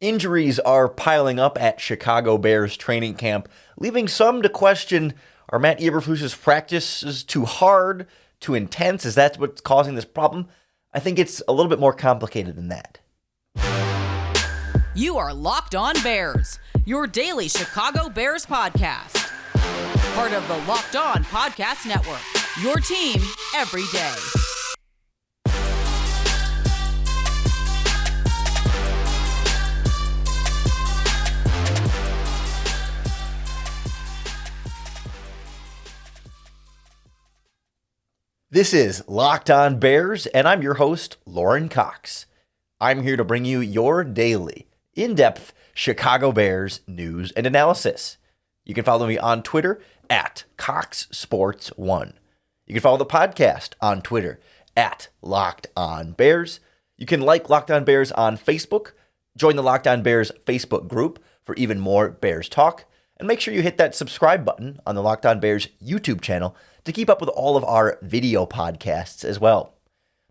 Injuries are piling up at Chicago Bears training camp, leaving some to question, are Matt Eberflus's practices too hard, too intense? Is that what's causing this problem? I think it's a little bit more complicated than that. You are Locked On Bears, your daily Chicago Bears podcast. Part of the Locked On Podcast Network, your team every day. This is Locked On Bears, and I'm your host, Lorin Cox. I'm here to bring you your daily, in-depth Chicago Bears news and analysis. You can follow me on Twitter at CoxSports1. You can follow the podcast on Twitter at Locked On Bears. You can like Locked On Bears on Facebook, join the Locked On Bears Facebook group for even more Bears talk, and make sure you hit that subscribe button on the Locked On Bears YouTube channel to keep up with all of our video podcasts as well.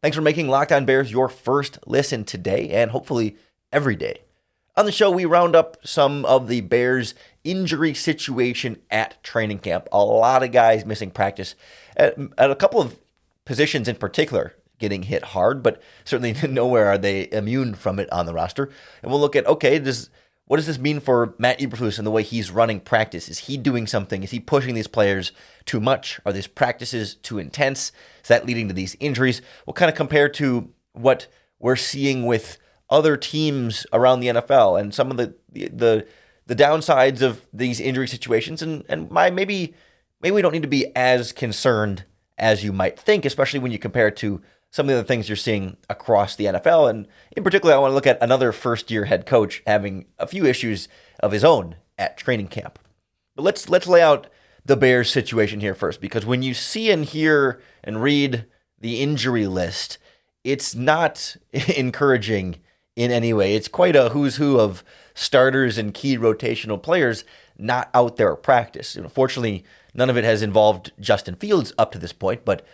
Thanks for making Locked On Bears your first listen today and hopefully every day. On the show, we round up some of the Bears' injury situation at training camp. A lot of guys missing practice at a couple of positions in particular getting hit hard, but certainly nowhere are they immune from it on the roster. And we'll look at, what does this mean for Matt Eberflus and the way he's running practice? Is he doing something? Is he pushing these players too much? Are these practices too intense? Is that leading to these injuries? We'll kind of compare to what we're seeing with other teams around the NFL and some of the downsides of these injury situations. And maybe we don't need to be as concerned as you might think, especially when you compare it to some of the things you're seeing across the NFL. And in particular, I want to look at another first-year head coach having a few issues of his own at training camp. But let's lay out the Bears situation here first, because when you see and hear and read the injury list, it's not encouraging in any way. It's quite a who's who of starters and key rotational players not out there at practice. Fortunately, none of it has involved Justin Fields up to this point, but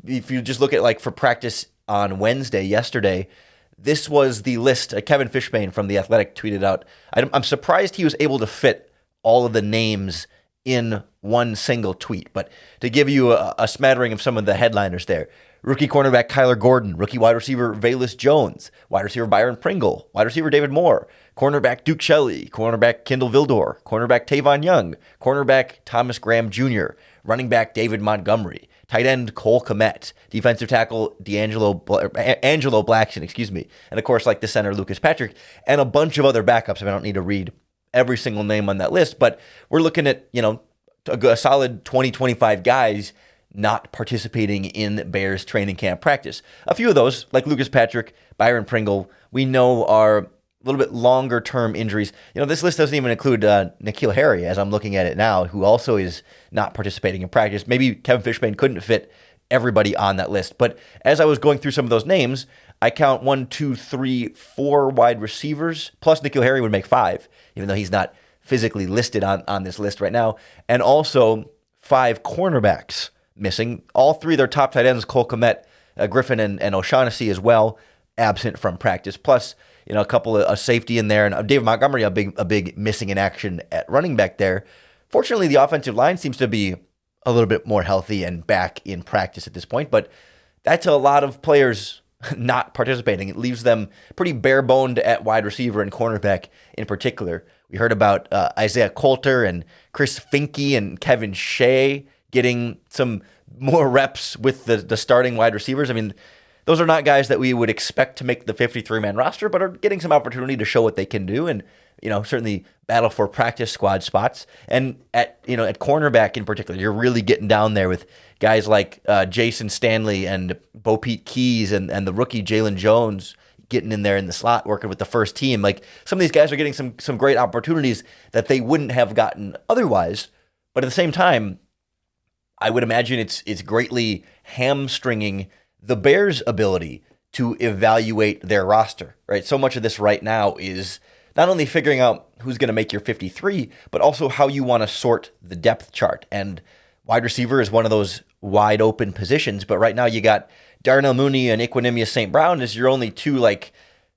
if you just look at for practice on Wednesday, yesterday, this was the list. Kevin Fishbane from The Athletic tweeted out. I'm surprised he was able to fit all of the names in one single tweet. But to give you a smattering of some of the headliners there, rookie cornerback Kyler Gordon, rookie wide receiver Velus Jones, wide receiver Byron Pringle, wide receiver David Moore, cornerback Duke Shelley, cornerback Kendall Vildor, cornerback Tavon Young, cornerback Thomas Graham Jr., running back David Montgomery, tight end Cole Kmet, defensive tackle Angelo Blackson, and of course the center Lucas Patrick, and a bunch of other backups. I don't need to read every single name on that list, but we're looking at a solid 20-25 guys not participating in Bears training camp practice. A few of those, like Lucas Patrick, Byron Pringle, we know are a little bit longer term injuries. This list doesn't even include N'Keal Harry, as I'm looking at it now, who also is not participating in practice. Maybe Kevin Fishbane couldn't fit everybody on that list. But as I was going through some of those names, I count 4 wide receivers, plus N'Keal Harry would make 5, even though he's not physically listed on this list right now, and also 5 cornerbacks missing. All 3 of their top tight ends, Cole Kmet, Griffin, and O'Shaughnessy as well, absent from practice. Plus, a couple of safety in there, and David Montgomery, a big missing in action at running back there. Fortunately, the offensive line seems to be a little bit more healthy and back in practice at this point, but that's a lot of players not participating. It leaves them pretty bare-boned at wide receiver and cornerback in particular. We heard about Isaiah Coulter and Chris Finke and Kevin Shea getting some more reps with the starting wide receivers. Those are not guys that we would expect to make the 53-man roster, but are getting some opportunity to show what they can do and, certainly battle for practice squad spots. And at cornerback in particular, you're really getting down there with guys like Jason Stanley and Bo Pete Keys and the rookie Jalen Jones getting in there in the slot, working with the first team. Some of these guys are getting some great opportunities that they wouldn't have gotten otherwise. But at the same time, I would imagine it's greatly hamstringing the Bears' ability to evaluate their roster, right? So much of this right now is not only figuring out who's going to make your 53, but also how you want to sort the depth chart. And wide receiver is one of those wide open positions, but right now you got Darnell Mooney and Equanimous St. Brown as your only 2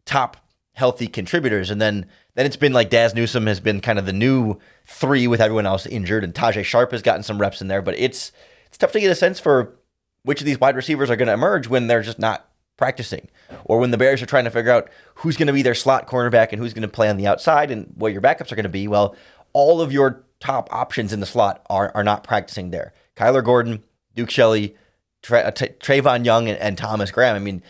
top healthy contributors. And then it's been like Daz Newsome has been kind of the new 3 with everyone else injured, and Tajay Sharp has gotten some reps in there. But it's tough to get a sense for which of these wide receivers are going to emerge when they're just not practicing, or when the Bears are trying to figure out who's going to be their slot cornerback and who's going to play on the outside and what your backups are going to be. Well, all of your top options in the slot are not practicing there. Kyler Gordon, Duke Shelley, Trayvon Young, and Thomas Graham. I mean,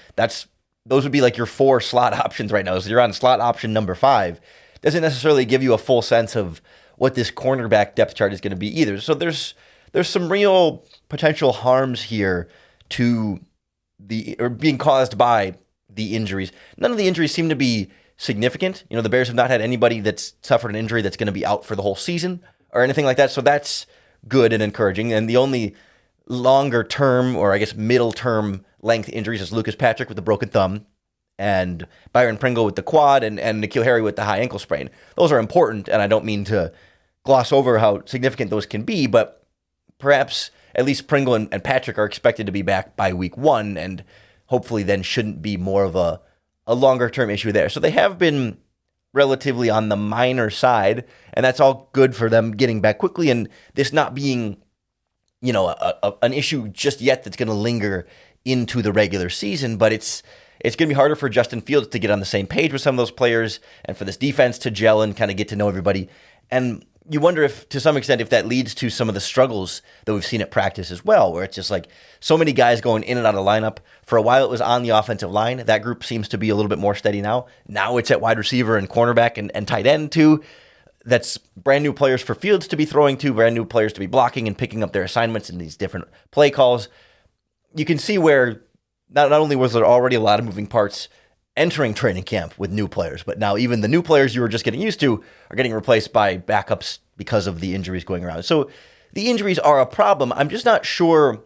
those would be like your 4 slot options right now. So you're on slot option number 5. Doesn't necessarily give you a full sense of what this cornerback depth chart is going to be either. So there's some real potential harms here to being caused by the injuries. None of the injuries seem to be significant. The Bears have not had anybody that's suffered an injury that's going to be out for the whole season or anything like that. So that's good and encouraging. And the only longer term, or I guess middle term length injuries is Lucas Patrick with the broken thumb and Byron Pringle with the quad and N'Keal Harry with the high ankle sprain. Those are important, and I don't mean to gloss over how significant those can be, but perhaps at least Pringle and Patrick are expected to be back by week 1, and hopefully then shouldn't be more of a longer-term issue there. So they have been relatively on the minor side, and that's all good for them getting back quickly, and this not being, an issue just yet that's going to linger into the regular season. But it's going to be harder for Justin Fields to get on the same page with some of those players, and for this defense to gel and kind of get to know everybody. And you wonder if, to some extent, if that leads to some of the struggles that we've seen at practice as well, where it's just like so many guys going in and out of the lineup. For a while, it was on the offensive line. That group seems to be a little bit more steady now. Now it's at wide receiver and cornerback and tight end too. That's brand new players for Fields to be throwing to, brand new players to be blocking and picking up their assignments in these different play calls. You can see where not only was there already a lot of moving parts entering training camp with new players, but now even the new players you were just getting used to are getting replaced by backups because of the injuries going around. So the injuries are a problem. I'm just not sure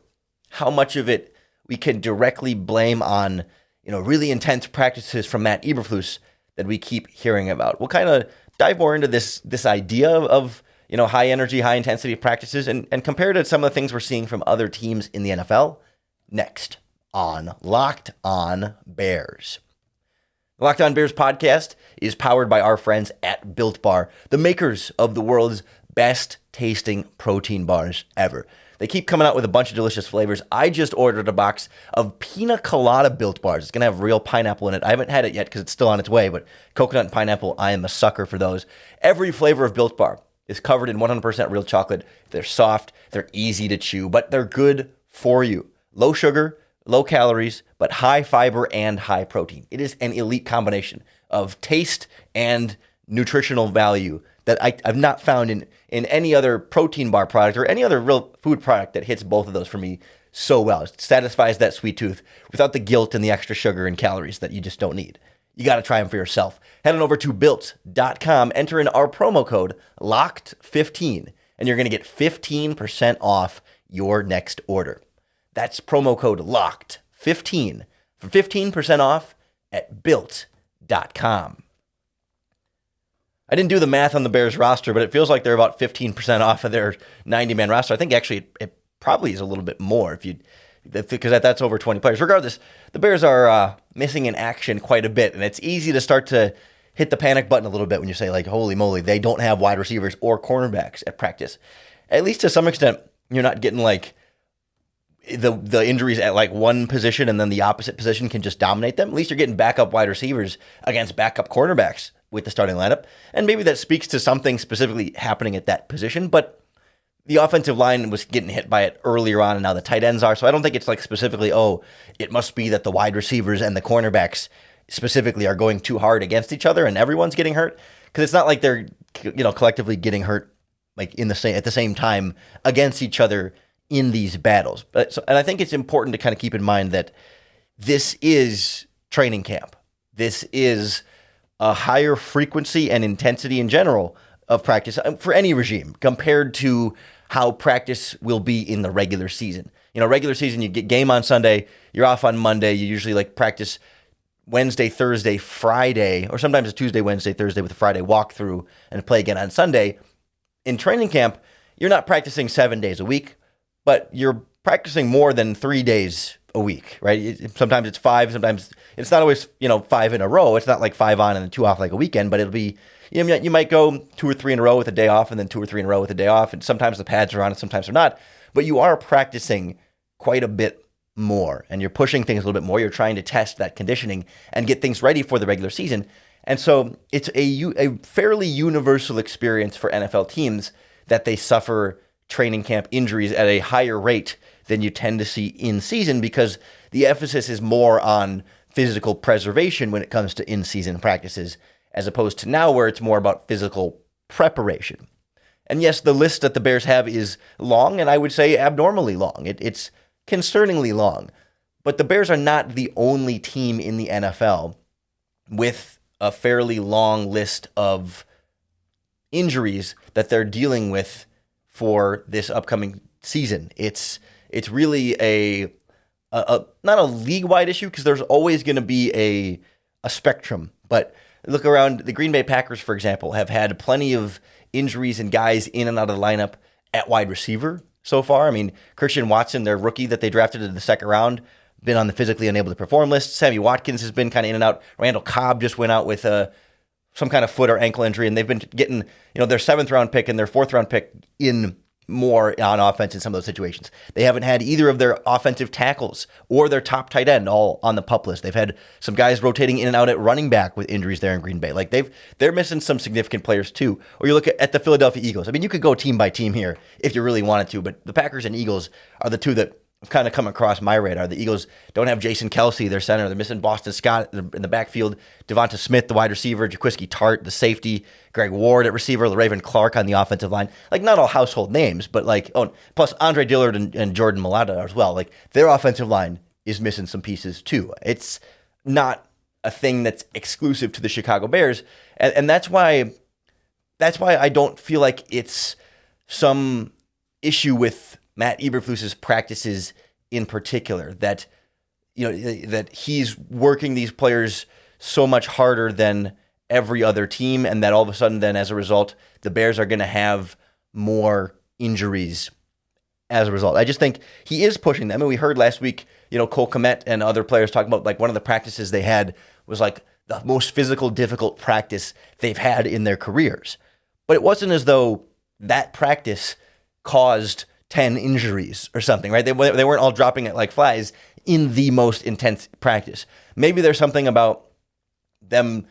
how much of it we can directly blame on, really intense practices from Matt Eberflus that we keep hearing about. We'll kind of dive more into this idea of high energy, high intensity practices and compare it to some of the things we're seeing from other teams in the NFL next on Locked On Bears. The Locked On Bears podcast is powered by our friends at Built Bar, the makers of the world's best tasting protein bars ever. They keep coming out with a bunch of delicious flavors. I just ordered a box of pina colada Built Bars. It's going to have real pineapple in it. I haven't had it yet because it's still on its way, but coconut and pineapple, I am a sucker for those. Every flavor of Built Bar is covered in 100% real chocolate. They're soft, they're easy to chew, but they're good for you. Low sugar, low calories, but high fiber and high protein. It is an elite combination of taste and nutritional value that I've not found in any other protein bar product or any other real food product that hits both of those for me so well. It satisfies that sweet tooth without the guilt and the extra sugar and calories that you just don't need. You got to try them for yourself. Head on over to Built.com, enter in our promo code LOCKED15, and you're going to get 15% off your next order. That's promo code LOCKED15 for 15% off at Built.com. I didn't do the math on the Bears roster, but it feels like they're about 15% off of their 90-man roster. I think actually it probably is a little bit more because that's over 20 players. Regardless, the Bears are missing in action quite a bit, and it's easy to start to hit the panic button a little bit when you say, like, holy moly, they don't have wide receivers or cornerbacks at practice. At least to some extent, you're not getting like the injuries at like one position and then the opposite position can just dominate them. At least you're getting backup wide receivers against backup cornerbacks with the starting lineup. And maybe that speaks to something specifically happening at that position, but the offensive line was getting hit by it earlier on, and now the tight ends are. So I don't think it's like specifically, it must be that the wide receivers and the cornerbacks specifically are going too hard against each other and everyone's getting hurt. Because it's not like they're, collectively getting hurt like at the same time against each other in these battles. And I think it's important to kind of keep in mind that this is training camp. This is a higher frequency and intensity in general of practice for any regime compared to how practice will be in the regular season. Regular season, you get game on Sunday, you're off on Monday, you usually like practice Wednesday, Thursday, Friday, or sometimes it's Tuesday, Wednesday, Thursday with a Friday walkthrough and play again on Sunday. In training camp, you're not practicing 7 days a week, but you're practicing more than 3 days a week, right? Sometimes it's 5, sometimes it's not always, 5 in a row. It's not like 5 on and then 2 off like a weekend, but it'll be, you might go 2 or 3 in a row with a day off and then 2 or 3 in a row with a day off. And sometimes the pads are on and sometimes they're not, but you are practicing quite a bit more and you're pushing things a little bit more. You're trying to test that conditioning and get things ready for the regular season. And so it's a fairly universal experience for NFL teams that they suffer training camp injuries at a higher rate than you tend to see in season because the emphasis is more on physical preservation when it comes to in-season practices as opposed to now where it's more about physical preparation. And yes, the list that the Bears have is long and I would say abnormally long. It's concerningly long. But the Bears are not the only team in the NFL with a fairly long list of injuries that they're dealing with for this upcoming season. It's really a not a league-wide issue because there's always going to be a spectrum. But look around, the Green Bay Packers, for example, have had plenty of injuries and guys in and out of the lineup at wide receiver so far. I mean, Christian Watson, their rookie that they drafted in the second round, been on the physically unable to perform list. Sammy Watkins has been kind of in and out. Randall Cobb just went out with some kind of foot or ankle injury, and they've been getting their 7th round pick and their 4th round pick in more on offense in some of those situations. They haven't had either of their offensive tackles or their top tight end all on the PUP list. They've had some guys rotating in and out at running back with injuries there in Green Bay. Like they're missing some significant players too. Or you look at the Philadelphia Eagles. I mean, you could go team by team here if you really wanted to, but the Packers and Eagles are the two that have kind of come across my radar. The Eagles don't have Jason Kelsey, their center. They're missing Boston Scott in the backfield, Devonta Smith, the wide receiver, Jaquiski Tartt, the safety, Greg Ward at receiver, LaRaven Clark on the offensive line. Like, not all household names, but plus Andre Dillard and Jordan Mailata as well. Like, their offensive line is missing some pieces too. It's not a thing that's exclusive to the Chicago Bears, and that's why I don't feel like it's some issue with Matt Eberflus's practices in particular, that he's working these players so much harder than every other team, and that all of a sudden then as a result, the Bears are going to have more injuries as a result. I just think he is pushing them. And we heard last week, Cole Kmet and other players talking about like one of the practices they had was like the most physical, difficult practice they've had in their careers. But it wasn't as though that practice caused 10 injuries or something, right? They weren't all dropping it like flies in the most intense practice. Maybe there's something about them,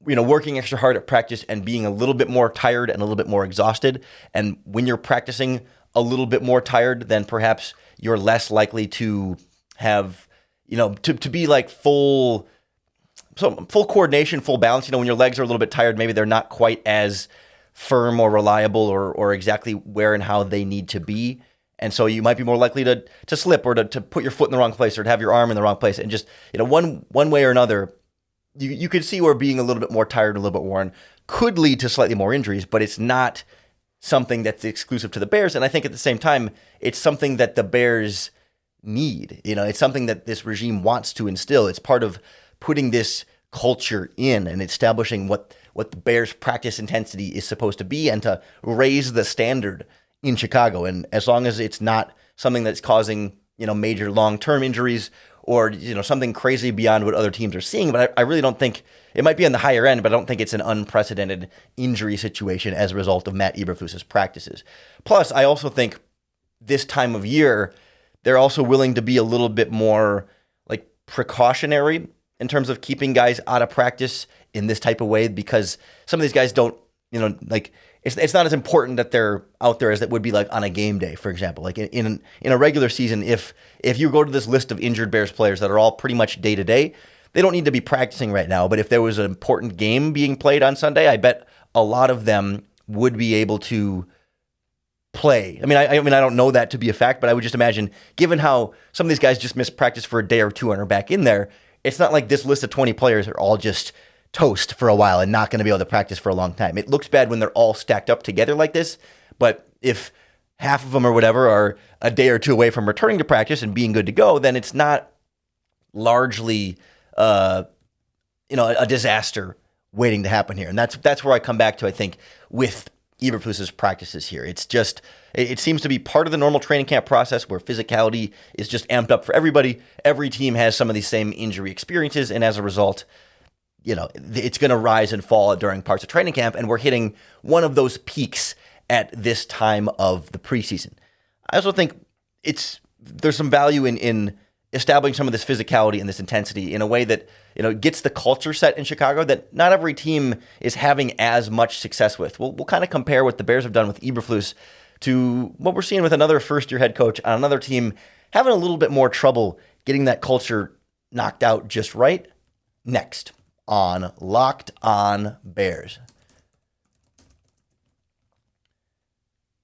working extra hard at practice and being a little bit more tired and a little bit more exhausted. And when you're practicing a little bit more tired, then perhaps you're less likely to have, to be like full coordination, full balance. When your legs are a little bit tired, maybe they're not quite as firm or reliable or exactly where and how they need to be. And so you might be more likely to slip or to put your foot in the wrong place or to have your arm in the wrong place. And just, one way or another, you could see where being a little bit more tired, a little bit worn could lead to slightly more injuries, but it's not something that's exclusive to the Bears. And I think at the same time, it's something that the Bears need. It's something that this regime wants to instill. It's part of putting this culture in and establishing what the Bears' practice intensity is supposed to be and to raise the standard in Chicago. And as long as it's not something that's causing, major long-term injuries or, something crazy beyond what other teams are seeing. But I really don't think it might be on the higher end, but I don't think it's an unprecedented injury situation as a result of Matt Eberflus's practices. Plus, I also think this time of year, they're also willing to be a little bit more like precautionary in terms of keeping guys out of practice in this type of way, because some of these guys don't, it's not as important that they're out there as it would be like on a game day, for example. Like in a regular season, if you go to this list of injured Bears players that are all pretty much day to day, they don't need to be practicing right now. But if there was an important game being played on Sunday, I bet a lot of them would be able to play. I mean, I don't know that to be a fact, but I would just imagine, given how some of these guys just missed practice for a day or two and are back in there, it's not like this list of 20 players are all just toast for a while and not going to be able to practice for a long time. It looks bad when they're all stacked up together like this, but if half of them or whatever are a day or two away from returning to practice and being good to go, then it's not largely a disaster waiting to happen here. And that's where I come back to, I think, with Eberflus's practices here. It's just, it seems to be part of the normal training camp process where physicality is just amped up for everybody. Every team has some of these same injury experiences, and as a result, it's going to rise and fall during parts of training camp, and we're hitting one of those peaks at this time of the preseason. I also think there's some value in establishing some of this physicality and this intensity in a way that gets the culture set in Chicago that not every team is having as much success with. We'll kind of compare what the Bears have done with Eberflus to what we're seeing with another first-year head coach on another team having a little bit more trouble getting that culture knocked out just right. Next on Locked On Bears.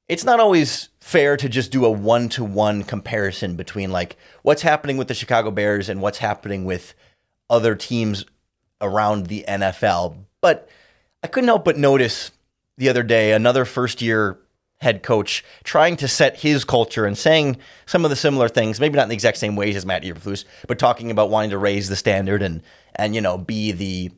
It's not always fair to just do a one-to-one comparison between like what's happening with the Chicago Bears and what's happening with other teams around the NFL. But I couldn't help but notice the other day another first-year head coach trying to set his culture and saying some of the similar things, maybe not in the exact same ways as Matt Eberflus, but talking about wanting to raise the standard and be the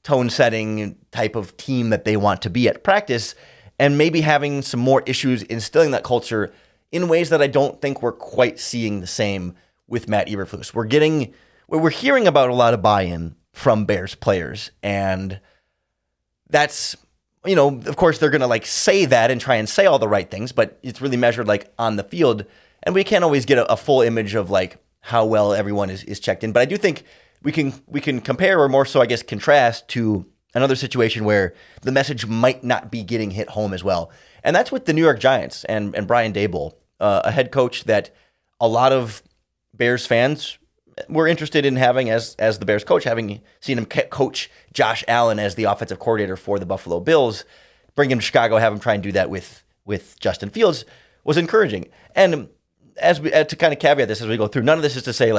tone-setting type of team that they want to be at practice, and maybe having some more issues instilling that culture in ways that I don't think we're quite seeing the same with Matt Eberflus. We're hearing about a lot of buy-in from Bears players, and that's, of course they're going to say that and try and say all the right things, but it's really measured on the field, and we can't always get a full image of how well everyone is checked in. But I do think we can compare, or more so I guess contrast, to another situation where the message might not be getting hit home as well. And that's with the New York Giants and Brian Daboll, a head coach that a lot of Bears fans were interested in having as the Bears coach, having seen him coach Josh Allen as the offensive coordinator for the Buffalo Bills. Bring him to Chicago, have him try and do that with Justin Fields was encouraging. And to kind of caveat this as we go through, none of this is to say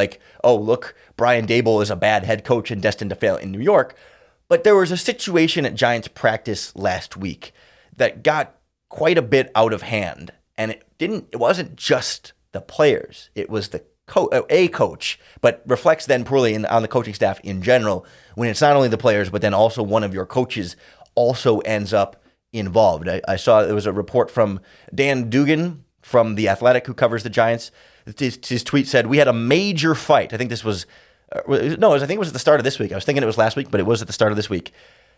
oh, look, Brian Daboll is a bad head coach and destined to fail in New York. But there was a situation at Giants practice last week that got quite a bit out of hand, and it wasn't just the players; it was the coach, but reflects then poorly on the coaching staff in general when it's not only the players, but then also one of your coaches also ends up involved. I saw there was a report from Dan Dugan from The Athletic, who covers the Giants. His tweet said, "We had a major fight." I think this was. I think it was at the start of this week. I was thinking it was last week, but it was at the start of this week.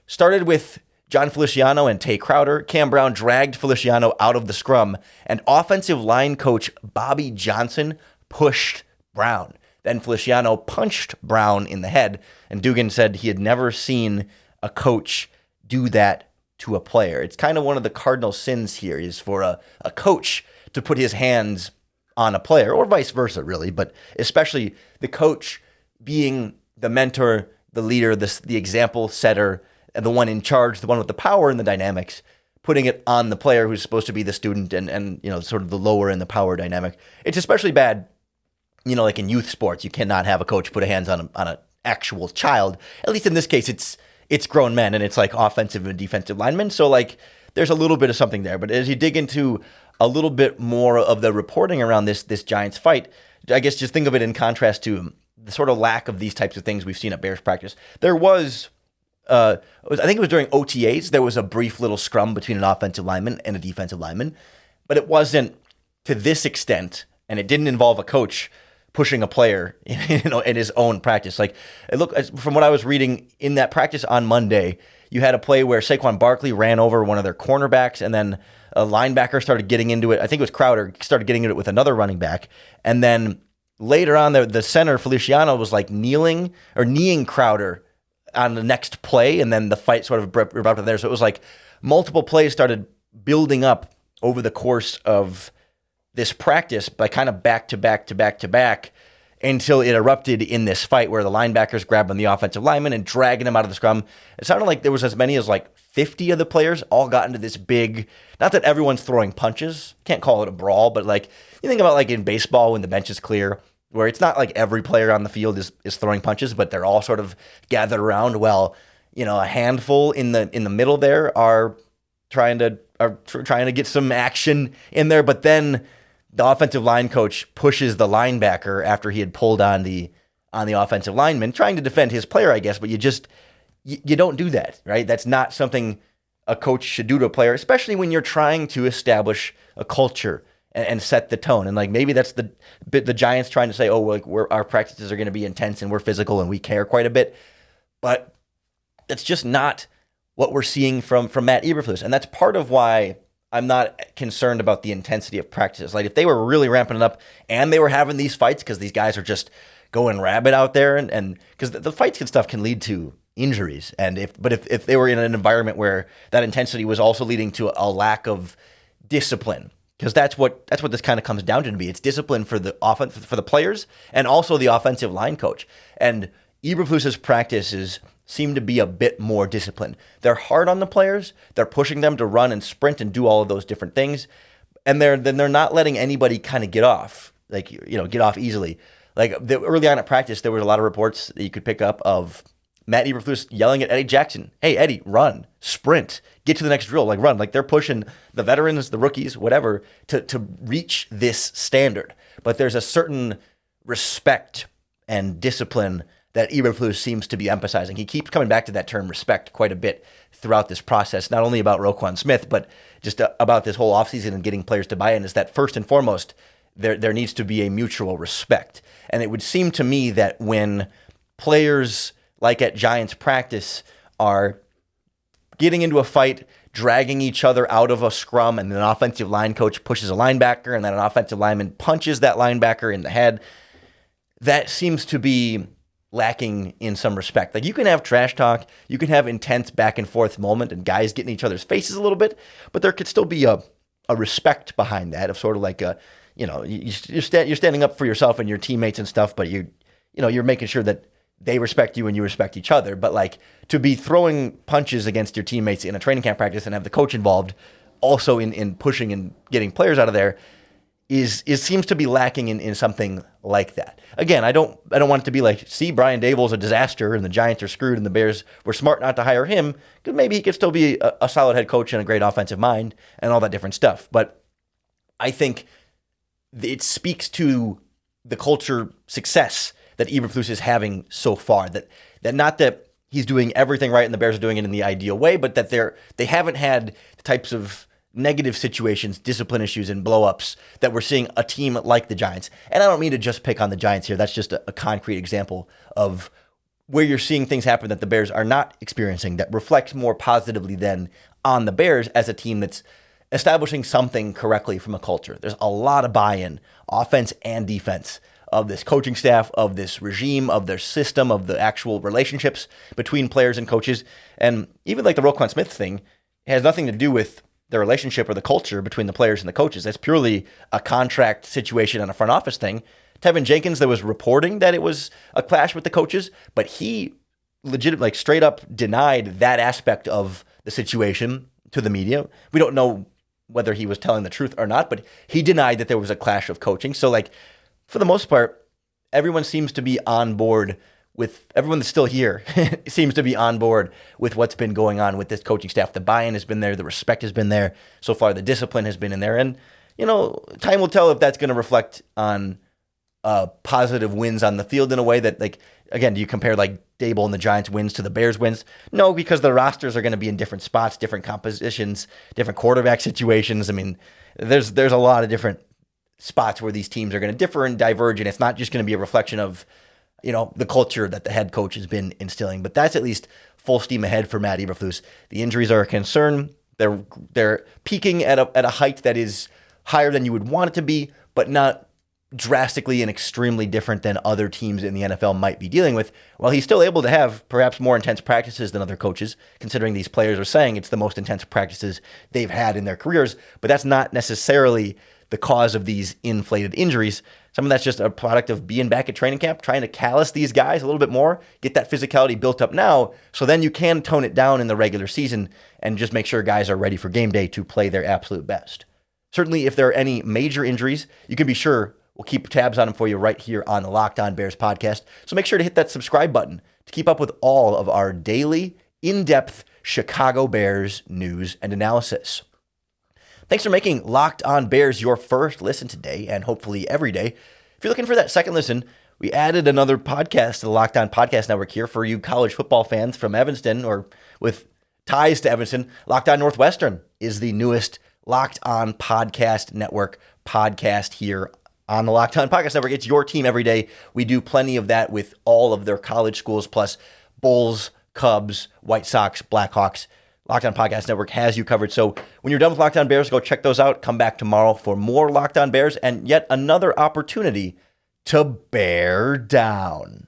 Started with John Feliciano and Tay Crowder. Cam Brown dragged Feliciano out of the scrum, and offensive line coach Bobby Johnson pushed Brown. Then Feliciano punched Brown in the head, and Dugan said he had never seen a coach do that to a player. It's kind of one of the cardinal sins here is for a coach to put his hands on a player, or vice versa, really, but especially the coach being the mentor, the leader, the example setter, and the one in charge, the one with the power and the dynamics, putting it on the player who's supposed to be the student and sort of the lower in the power dynamic. It's especially bad, like in youth sports, you cannot have a coach put a hands on an actual child. At least in this case, it's grown men, and it's offensive and defensive linemen. So there's a little bit of something there. But as you dig into a little bit more of the reporting around this Giants fight, I guess just think of it in contrast to the sort of lack of these types of things we've seen at Bears practice. There was, I think it was during OTAs, there was a brief little scrum between an offensive lineman and a defensive lineman, but it wasn't to this extent, and it didn't involve a coach pushing a player in his own practice. From what I was reading in that practice on Monday, you had a play where Saquon Barkley ran over one of their cornerbacks, and then a linebacker started getting into it. I think it was Crowder started getting into it with another running back, and then later on, the center, Feliciano, was kneeing Crowder on the next play, and then the fight sort of erupted there. So it was multiple plays started building up over the course of this practice by kind of back to back to back to back until it erupted in this fight where the linebackers grabbing the offensive lineman and dragging him out of the scrum. It sounded like there was as many as 50 of the players all got into this big, not that everyone's throwing punches, can't call it a brawl, but you think about in baseball when the bench is clear, where it's not every player on the field is throwing punches, but they're all sort of gathered around. Well, a handful in the middle there are trying to get some action in there, but then the offensive line coach pushes the linebacker after he had pulled on the offensive lineman, trying to defend his player, I guess, but you don't do that, right? That's not something a coach should do to a player, especially when you're trying to establish a culture and set the tone. And like maybe that's the Giants trying to say, oh, like our practices are going to be intense and we're physical and we care quite a bit. But that's just not what we're seeing from Matt Eberflus. And that's part of why I'm not concerned about the intensity of practices. Like if they were really ramping it up and they were having these fights because these guys are just going rabid out there and because the fights and stuff can lead to injuries. And if they were in an environment where that intensity was also leading to a lack of discipline, because that's what this kind of comes down to be. It's discipline for the offense, for the players, and also the offensive line coach. And Eberflus's practices seem to be a bit more disciplined. They're hard on the players. They're pushing them to run and sprint and do all of those different things. And they're not letting anybody kind of get off, get off easily. Like early on at practice, there was a lot of reports that you could pick up of Matt Eberflus yelling at Eddie Jackson, "Hey, Eddie, run, sprint, get to the next drill, like run." Like they're pushing the veterans, the rookies, whatever, to reach this standard. But there's a certain respect and discipline that Eberflus seems to be emphasizing. He keeps coming back to that term respect quite a bit throughout this process, not only about Roquan Smith, but just about this whole offseason and getting players to buy in, is that first and foremost, there needs to be a mutual respect. And it would seem to me that when players like at Giants practice are getting into a fight, dragging each other out of a scrum, and then an offensive line coach pushes a linebacker, and then an offensive lineman punches that linebacker in the head, that seems to be lacking in some respect. Like you can have trash talk, you can have intense back and forth moment and guys getting in each other's faces a little bit, but there could still be a respect behind that of sort of like you're standing up for yourself and your teammates and stuff, but you're making sure that they respect you and you respect each other. But like to be throwing punches against your teammates in a training camp practice and have the coach involved also in pushing and getting players out of there seems to be lacking in something like that. Again, I don't want it to be like, see, Brian Daboll's a disaster and the Giants are screwed and the Bears were smart not to hire him, because maybe he could still be a solid head coach and a great offensive mind and all that different stuff. But I think it speaks to the culture success that Eberflus is having so far. That not that he's doing everything right and the Bears are doing it in the ideal way, but that they haven't had the types of negative situations, discipline issues, and blow-ups that we're seeing a team like the Giants. And I don't mean to just pick on the Giants here. That's just a concrete example of where you're seeing things happen that the Bears are not experiencing that reflects more positively than on the Bears as a team that's establishing something correctly from a culture. There's a lot of buy-in, offense and defense, of this coaching staff, of this regime, of their system, of the actual relationships between players and coaches. And even like the Roquan Smith thing, it has nothing to do with the relationship or the culture between the players and the coaches. That's purely a contract situation and a front office thing. Tevin Jenkins, there was reporting that it was a clash with the coaches, but he straight up denied that aspect of the situation to the media. We don't know whether he was telling the truth or not, but he denied that there was a clash of coaching. So like, for the most part, everyone seems to be on board with, everyone that's still here seems to be on board with what's been going on with this coaching staff. The buy-in has been there. The respect has been there. So far, the discipline has been in there. And, time will tell if that's going to reflect on positive wins on the field in a way that, like, again, do you compare like Daboll and the Giants wins to the Bears wins? No, because the rosters are going to be in different spots, different compositions, different quarterback situations. I mean, there's a lot of different spots where these teams are going to differ and diverge, and it's not just going to be a reflection of the culture that the head coach has been instilling. But that's at least full steam ahead for Matt Eberflus. The injuries are a concern. They're peaking at a height that is higher than you would want it to be, but not drastically and extremely different than other teams in the NFL might be dealing with. While he's still able to have perhaps more intense practices than other coaches, considering these players are saying it's the most intense practices they've had in their careers, but that's not necessarily the cause of these inflated injuries. Some of that's just a product of being back at training camp, trying to callous these guys a little bit more, get that physicality built up now, so then you can tone it down in the regular season and just make sure guys are ready for game day to play their absolute best. Certainly, if there are any major injuries, you can be sure we'll keep tabs on them for you right here on the Locked On Bears podcast. So make sure to hit that subscribe button to keep up with all of our daily, in-depth Chicago Bears news and analysis. Thanks for making Locked On Bears your first listen today and hopefully every day. If you're looking for that second listen, we added another podcast to the Locked On Podcast Network here for you college football fans from Evanston or with ties to Evanston, Locked On Northwestern is the newest Locked On Podcast Network podcast here on the Locked On Podcast Network. It's your team every day. We do plenty of that with all of their college schools, plus Bulls, Cubs, White Sox, Blackhawks. Locked On Podcast Network has you covered. So when you're done with Locked On Bears, go check those out. Come back tomorrow for more Locked On Bears and yet another opportunity to bear down.